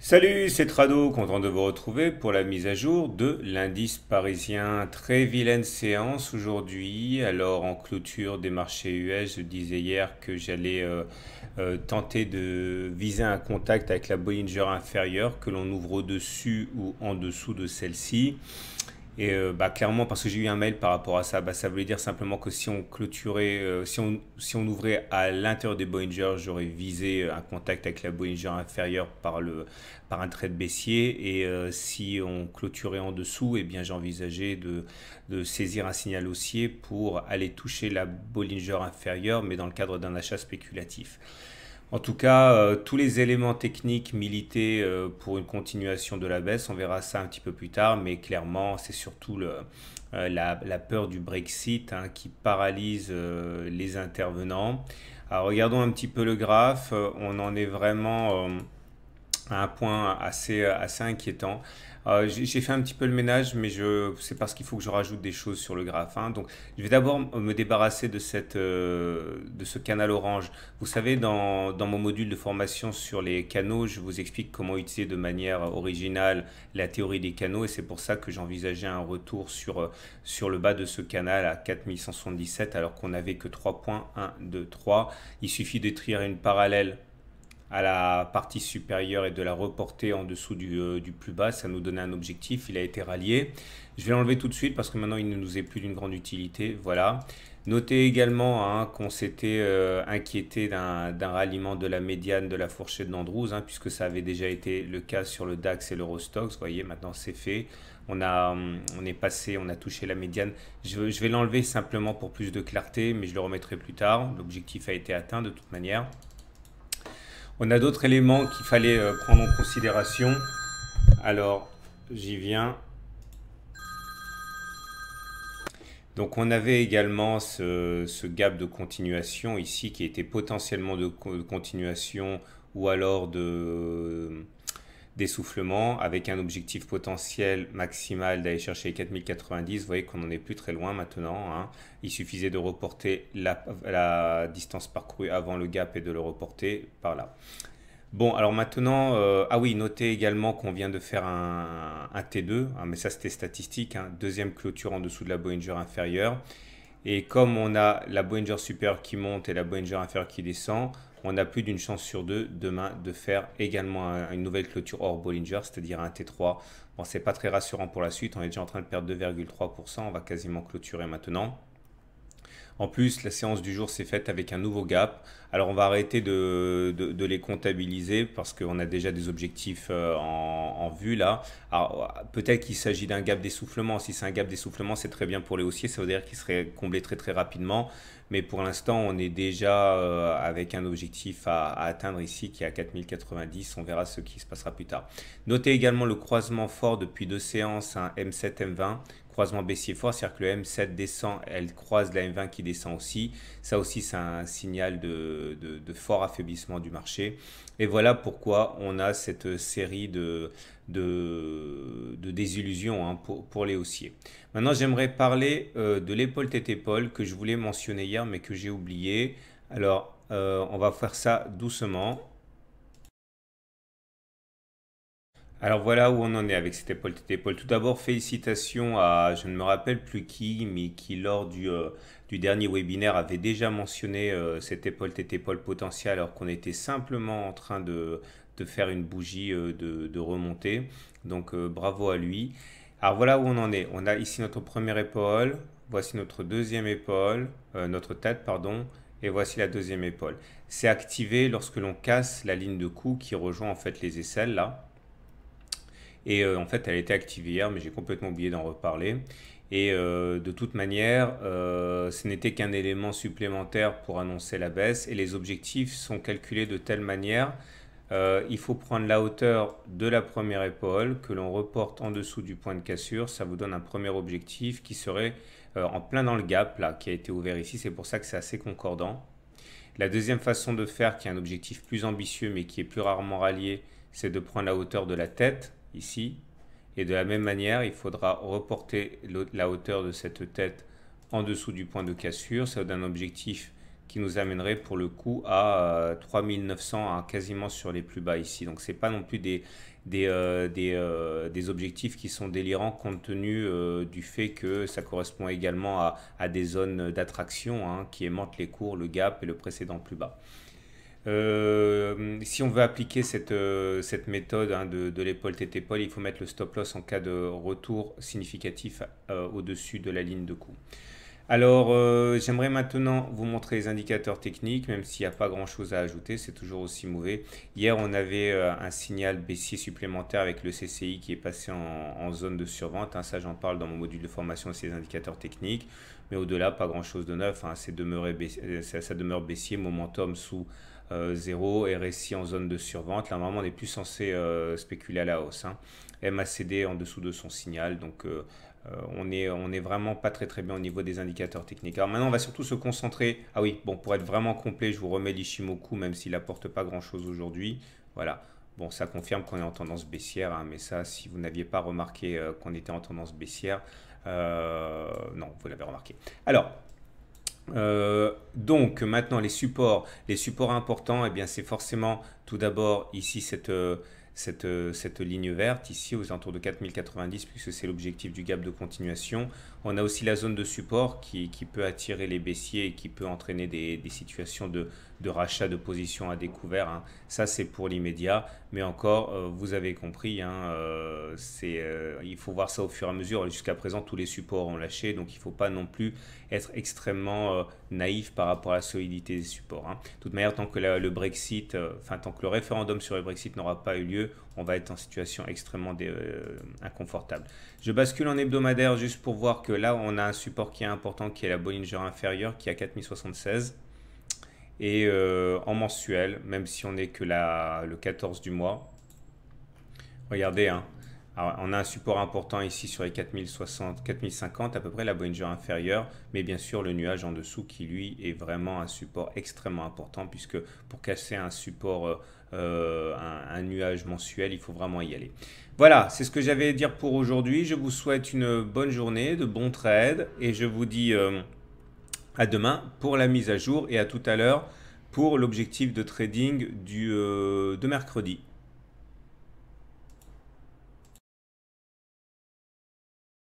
Salut, c'est Trado, content de vous retrouver pour la mise à jour de l'indice parisien. Très vilaine séance aujourd'hui. Alors en clôture des marchés US, je disais hier que j'allais tenter de viser un contact avec la Bollinger inférieure, que l'on ouvre au-dessus ou en dessous de celle-ci. Et clairement, parce que j'ai eu un mail par rapport à ça, ça voulait dire simplement que si on clôturait, si on ouvrait à l'intérieur des Bollinger, j'aurais visé un contact avec la Bollinger inférieure par un trade baissier. Et si on clôturait en dessous, eh bien j'envisageais de saisir un signal haussier pour aller toucher la Bollinger inférieure, mais dans le cadre d'un achat spéculatif. En tout cas, tous les éléments techniques militaient pour une continuation de la baisse. On verra ça un petit peu plus tard, mais clairement, c'est surtout la peur du Brexit qui paralyse les intervenants. Alors, regardons un petit peu le graphe. On en est vraiment à un point assez inquiétant. J'ai fait un petit peu le ménage, mais c'est parce qu'il faut que je rajoute des choses sur le graphe. Donc, je vais d'abord me débarrasser de ce canal orange. Vous savez, dans mon module de formation sur les canaux, je vous explique comment utiliser de manière originale la théorie des canaux, et c'est pour ça que j'envisageais un retour sur le bas de ce canal à 4177, alors qu'on n'avait que 3 points, 1, 2, 3. Il suffit de trier une parallèle à la partie supérieure et de la reporter en dessous du plus bas, ça nous donnait un objectif, il a été rallié. Je vais l'enlever tout de suite parce que maintenant il ne nous est plus d'une grande utilité, voilà. Notez également qu'on s'était inquiété d'un ralliement de la médiane de la fourchette d'Andrews, puisque ça avait déjà été le cas sur le DAX et l'Eurostoxx. Vous voyez, maintenant c'est fait. On est passé, on a touché la médiane. Je vais l'enlever simplement pour plus de clarté, mais je le remettrai plus tard. L'objectif a été atteint de toute manière. On a d'autres éléments qu'il fallait prendre en considération. Alors, j'y viens. Donc, on avait également ce gap de continuation ici qui était potentiellement de continuation ou alors d'essoufflement avec un objectif potentiel maximal d'aller chercher les 4090. Vous voyez qu'on n'en est plus très loin maintenant. Il suffisait de reporter la distance parcourue avant le gap et de le reporter par là. Bon, alors maintenant, ah oui, notez également qu'on vient de faire un T2, mais ça c'était statistique, deuxième clôture en dessous de la Bollinger inférieure. Et comme on a la Bollinger supérieure qui monte et la Bollinger inférieure qui descend, on a plus d'une chance sur deux demain de faire également une nouvelle clôture hors Bollinger, c'est-à-dire un T3. Bon, c'est pas très rassurant pour la suite, on est déjà en train de perdre 2,3%, on va quasiment clôturer maintenant. En plus, la séance du jour s'est faite avec un nouveau gap. Alors, on va arrêter de les comptabiliser parce qu'on a déjà des objectifs en vue là. Alors, peut-être qu'il s'agit d'un gap d'essoufflement. Si c'est un gap d'essoufflement, c'est très bien pour les haussiers. Ça veut dire qu'il serait comblé très très rapidement. Mais pour l'instant, on est déjà avec un objectif à atteindre ici qui est à 4090. On verra ce qui se passera plus tard. Notez également le croisement fort depuis deux séances, un M7, M20. Croisement baissier fort, c'est-à-dire que le M7 descend, elle croise la M20 qui descend aussi. Ça aussi, c'est un signal de fort affaiblissement du marché. Et voilà pourquoi on a cette série de désillusions pour les haussiers. Maintenant, j'aimerais parler de l'épaule tête épaule que je voulais mentionner hier, mais que j'ai oublié. Alors, on va faire ça doucement. Alors voilà où on en est avec cette épaule tête épaule. Tout d'abord, félicitations à, je ne me rappelle plus qui, mais qui lors du dernier webinaire avait déjà mentionné cette épaule tête épaule potentielle alors qu'on était simplement en train de faire une bougie de remontée. Donc bravo à lui. Alors voilà où on en est. On a ici notre première épaule, voici notre deuxième épaule, notre tête pardon, et voici la deuxième épaule. C'est activé lorsque l'on casse la ligne de coup qui rejoint en fait les aisselles là. Et en fait, elle a été activée hier, mais j'ai complètement oublié d'en reparler. Et de toute manière, ce n'était qu'un élément supplémentaire pour annoncer la baisse. Et les objectifs sont calculés de telle manière, il faut prendre la hauteur de la première épaule, que l'on reporte en dessous du point de cassure. Ça vous donne un premier objectif qui serait en plein dans le gap, là, qui a été ouvert ici. C'est pour ça que c'est assez concordant. La deuxième façon de faire, qui est un objectif plus ambitieux, mais qui est plus rarement rallié, c'est de prendre la hauteur de la tête ici. Et de la même manière, il faudra reporter la hauteur de cette tête en dessous du point de cassure. Ça donne un objectif qui nous amènerait pour le coup à 3900, hein, quasiment sur les plus bas ici. Donc c'est pas non plus des objectifs qui sont délirants compte tenu du fait que ça correspond également à des zones d'attraction, hein, qui aimantent les cours, le gap et le précédent plus bas. Si on veut appliquer cette méthode, hein, de l'épaule tête épaule, il faut mettre le stop loss en cas de retour significatif au-dessus de la ligne de coup. Alors, j'aimerais maintenant vous montrer les indicateurs techniques, même s'il n'y a pas grand-chose à ajouter, c'est toujours aussi mauvais. Hier, on avait un signal baissier supplémentaire avec le CCI qui est passé en zone de survente, hein. Ça, j'en parle dans mon module de formation sur les indicateurs techniques. Mais au-delà, pas grand-chose de neuf, hein. Ça demeure baissier, momentum sous 0, RSI en zone de survente. Là, vraiment, on n'est plus censé spéculer à la hausse, hein. MACD en dessous de son signal, donc on est vraiment pas très bien au niveau des indicateurs techniques. Alors maintenant, on va surtout se concentrer. Ah oui, bon, pour être vraiment complet, je vous remets l'Ishimoku, même s'il apporte pas grand-chose aujourd'hui. Voilà. Bon, ça confirme qu'on est en tendance baissière, hein, mais ça, si vous n'aviez pas remarqué qu'on était en tendance baissière, non, vous l'avez remarqué. Alors, donc maintenant les supports importants, eh bien c'est forcément tout d'abord ici cette ligne verte ici aux alentours de 4090 puisque c'est l'objectif du gap de continuation. On a aussi la zone de support qui peut attirer les baissiers et qui peut entraîner des situations de rachat de position à découvert, hein. Ça c'est pour l'immédiat, mais encore vous avez compris, hein, il faut voir ça au fur et à mesure. Jusqu'à présent tous les supports ont lâché, donc il ne faut pas non plus être extrêmement naïf par rapport à la solidité des supports, hein. De toute manière, tant que le Brexit, tant que le référendum sur le Brexit n'aura pas eu lieu, on va être en situation extrêmement inconfortable. Je bascule en hebdomadaire juste pour voir que là, on a un support qui est important, qui est la Bollinger inférieure, qui est à 4076. Et en mensuel, même si on n'est que le 14 du mois, regardez, hein. Alors, on a un support important ici sur les 4060, 4050 à peu près, la Bollinger inférieure, mais bien sûr le nuage en dessous qui lui est vraiment un support extrêmement important puisque pour casser un support, un nuage mensuel, il faut vraiment y aller. Voilà, c'est ce que j'avais à dire pour aujourd'hui. Je vous souhaite une bonne journée, de bons trades et je vous dis à demain pour la mise à jour et à tout à l'heure pour l'objectif de trading de mercredi.